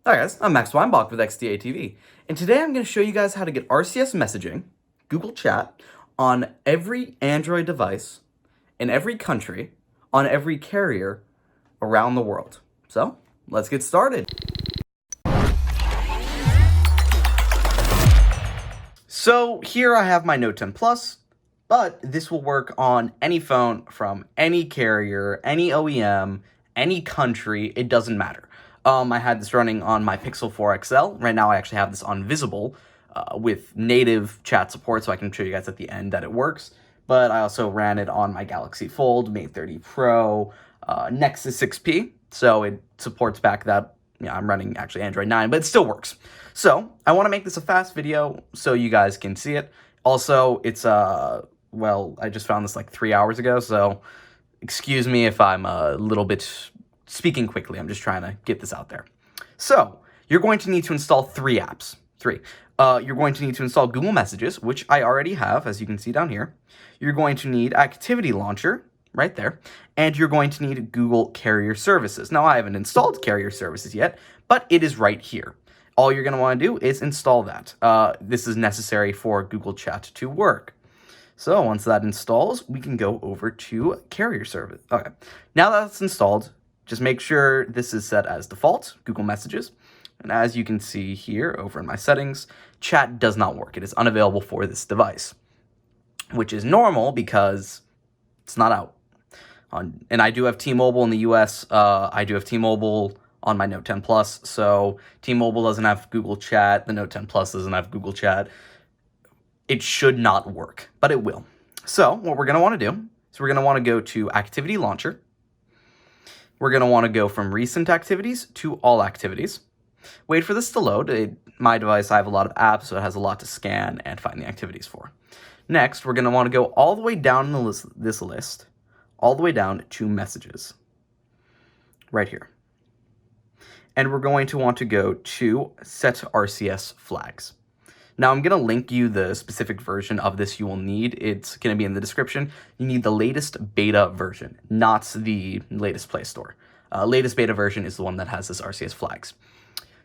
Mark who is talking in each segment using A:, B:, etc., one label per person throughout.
A: Hi guys, I'm Max Weinbach with XDA TV, and today I'm going to show you guys how to get RCS messaging, Google Chat, on every Android device, in every country, on every carrier, around the world. So, let's get started. So, here I have my Note 10 Plus, but this will work on any phone from any carrier, any OEM, any country, it doesn't matter. I had this running on my Pixel 4 XL. Right now I actually have this on Visible with native chat support, so I can show you guys at the end that it works. But I also ran it on my Galaxy Fold, Mate 30 Pro, Nexus 6P, so it supports back that. I'm running actually Android 9, but it still works. So I want to make this a fast video so you guys can see it. Also, it's well, I just found this like 3 hours ago, so excuse me if I'm a little bit speaking quickly. I'm just trying to get this out there. So you're going to need to install 3 apps. You're going to need to install Google Messages, which I already have, as you can see down here. You're going to need Activity Launcher, right there, and you're going to need Google Carrier Services. Now, I haven't installed Carrier Services yet, but it is right here. All you're going to want to do is install that. This is necessary for Google Chat to work. So once that installs, we can go over to Carrier Service. Okay, now that's installed, just make sure this is set as default, Google Messages. And as you can see here over in my settings, chat does not work. It is unavailable for this device, which is normal because it's not out. And I do have T-Mobile in the US. I do have T-Mobile on my Note 10 Plus. So T-Mobile doesn't have Google Chat. The Note 10 Plus doesn't have Google Chat. It should not work, but it will. So what we're going to want to do is we're going to want to go to Activity Launcher. We're going to want to go from Recent Activities to All Activities. Wait for this to load. My device, I have a lot of apps, so it has a lot to scan and find the activities for. Next, we're going to want to go all the way down this list, all the way down to Messages, right here. And we're going to want to go to Set RCS Flags. Now, I'm going to link you the specific version of this you will need. It's going to be in the description. You need the latest beta version, not the latest Play Store. Latest beta version is the one that has this RCS Flags.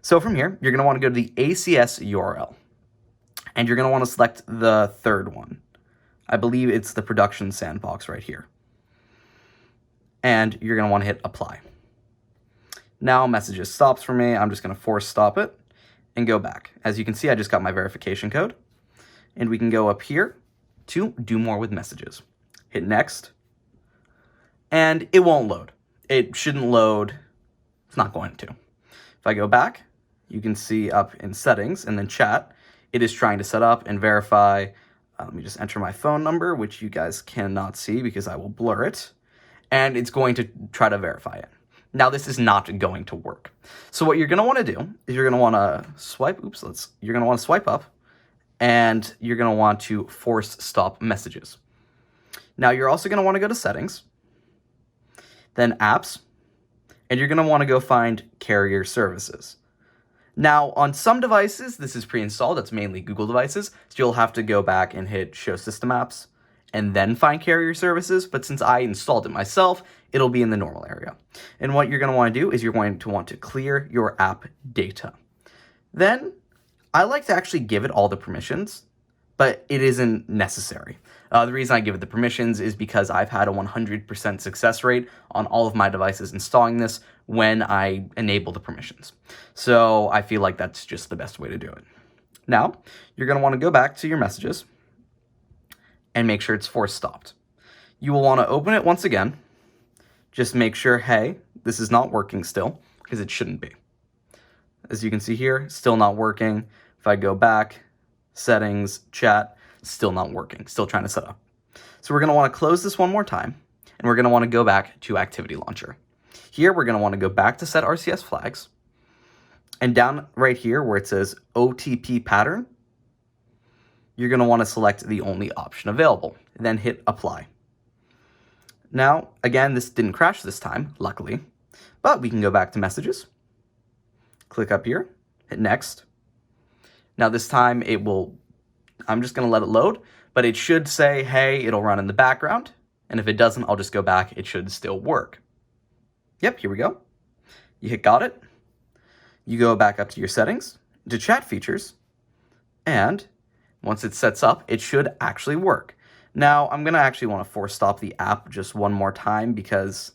A: So from here, you're going to want to go to the ACS URL. And you're going to want to select the third one. I believe it's the production sandbox right here. And you're going to want to hit Apply. Now, Messages stops for me. I'm just going to force stop it and go back. As you can see, I just got my verification code. And we can go up here to Do More with Messages. Hit Next. And it won't load. It shouldn't load. It's not going to. If I go back, you can see up in Settings and then Chat, it is trying to set up and verify. Let me just enter my phone number, which you guys cannot see because I will blur it. And it's going to try to verify it. Now, this is not going to work. So what you're going to want to do is you're going to want to swipe, you're going to want to swipe up, and you're going to want to force stop Messages. Now, you're also going to want to go to Settings, then Apps, and you're going to want to go find Carrier Services. Now, on some devices, this is pre-installed. That's mainly Google devices. So you'll have to go back and hit Show System Apps and then find Carrier Services. But since I installed it myself, it'll be in the normal area. And what you're going to want to do is you're going to want to clear your app data. Then, I like to actually give it all the permissions, but it isn't necessary. The reason I give it the permissions is because I've had a 100% success rate on all of my devices installing this when I enable the permissions. So I feel like that's just the best way to do it. Now, you're going to want to go back to your Messages and make sure it's force stopped. You will want to open it once again. Just make sure, hey, this is not working still, because it shouldn't be. As you can see here, still not working. If I go back, Settings, Chat, still not working, still trying to set up. So we're going to want to close this one more time, and we're going to want to go back to Activity Launcher. Here, we're going to want to go back to Set RCS Flags, and down right here where it says OTP Pattern, you're going to want to select the only option available, then hit Apply. Now, again, this didn't crash this time, luckily, but we can go back to Messages, click up here, hit Next. Now this time I'm just going to let it load, but it should say, hey, it'll run in the background, and if it doesn't, I'll just go back. It should still work. Yep, here we go. You hit Got It. You go back up to your settings, to chat features, and once it sets up, it should actually work. Now, I'm going to actually want to force stop the app just one more time because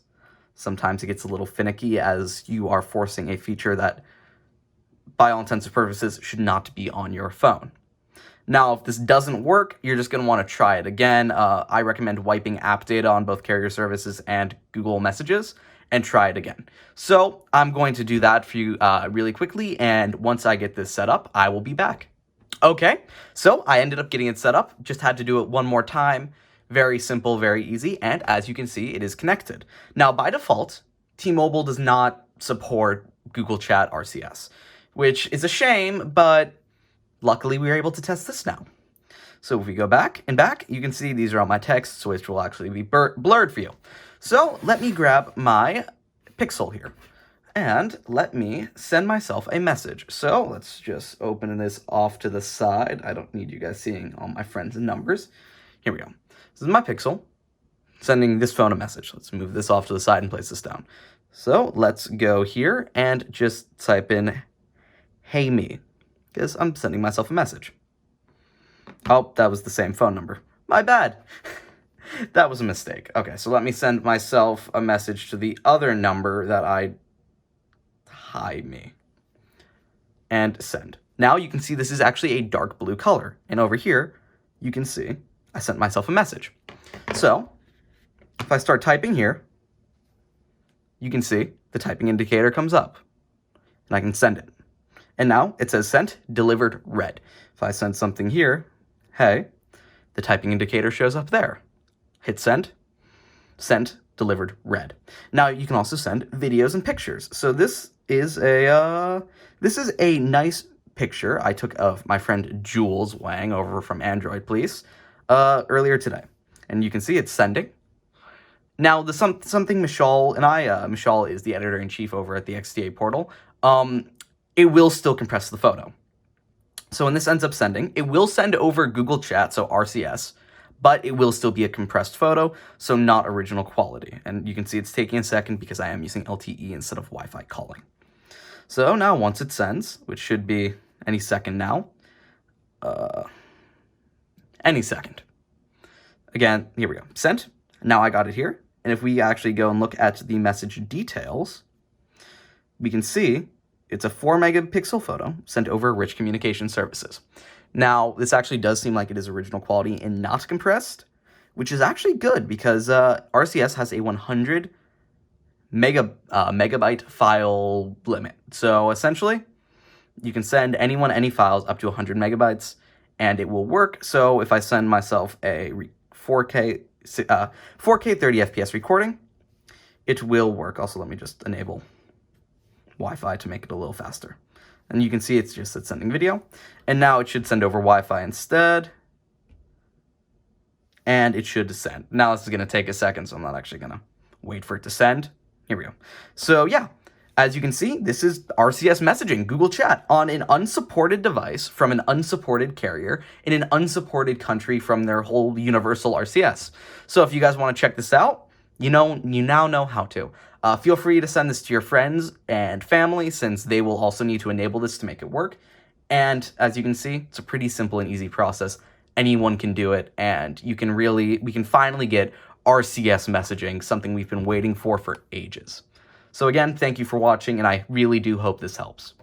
A: sometimes it gets a little finicky as you are forcing a feature that, by all intents and purposes, should not be on your phone. Now, if this doesn't work, you're just going to want to try it again. I recommend wiping app data on both carrier services and Google Messages and try it again. So I'm going to do that for you really quickly, and once I get this set up, I will be back. Okay, so I ended up getting it set up, just had to do it one more time. Very simple, very easy, and as you can see, it is connected. Now, by default, T-Mobile does not support Google Chat RCS, which is a shame, but luckily we were able to test this now. So if we go back, you can see these are all my texts, which will actually be blurred for you. So let me grab my Pixel here, and let me send myself a message. So let's just open this off to the side. I don't need you guys seeing all my friends and numbers. Here we go. This is my Pixel, sending this phone a message. Let's move this off to the side and place this down. So let's go here and just type in, "Hey me," because I'm sending myself a message. Oh, that was the same phone number. My bad. That was a mistake. Okay, so let me send myself a message to the other number that hi me, and send. Now you can see this is actually a dark blue color, and over here you can see I sent myself a message. So if I start typing here, you can see the typing indicator comes up, and I can send it. And now it says sent, delivered, read. If I send something here, hey, the typing indicator shows up there. Hit send, sent, delivered, read. Now you can also send videos and pictures. So this is a nice picture I took of my friend Jules Wang over from Android Police earlier today, and you can see it's sending. Now the something Michelle and I, Michelle is the editor-in-chief over at the XDA portal. It will still compress the photo. So when this ends up sending, it will send over Google Chat, so RCS, but it will still be a compressed photo, so not original quality. And you can see it's taking a second because I am using LTE instead of Wi-Fi calling. So now once it sends, which should be any second now, any second. Again, here we go, sent. Now I got it here. And if we actually go and look at the message details, we can see it's a 4 megapixel photo sent over Rich Communication Services. Now, this actually does seem like it is original quality and not compressed, which is actually good because RCS has a 100 megabyte file limit. So essentially, you can send anyone any files up to 100 megabytes, and it will work. So if I send myself a 4K 30 FPS recording, it will work. Also, let me just enable Wi-Fi to make it a little faster. And you can see it's sending video. And now it should send over Wi-Fi instead. And it should send. Now this is going to take a second, so I'm not actually going to wait for it to send. Here we go. So yeah, as you can see, this is RCS messaging, Google Chat, on an unsupported device from an unsupported carrier in an unsupported country from their whole universal RCS. So if you guys want to check this out, you now know how to. Feel free to send this to your friends and family, since they will also need to enable this to make it work. And as you can see, it's a pretty simple and easy process. Anyone can do it, and we can finally get RCS messaging, something we've been waiting for ages. So again, thank you for watching, and I really do hope this helps.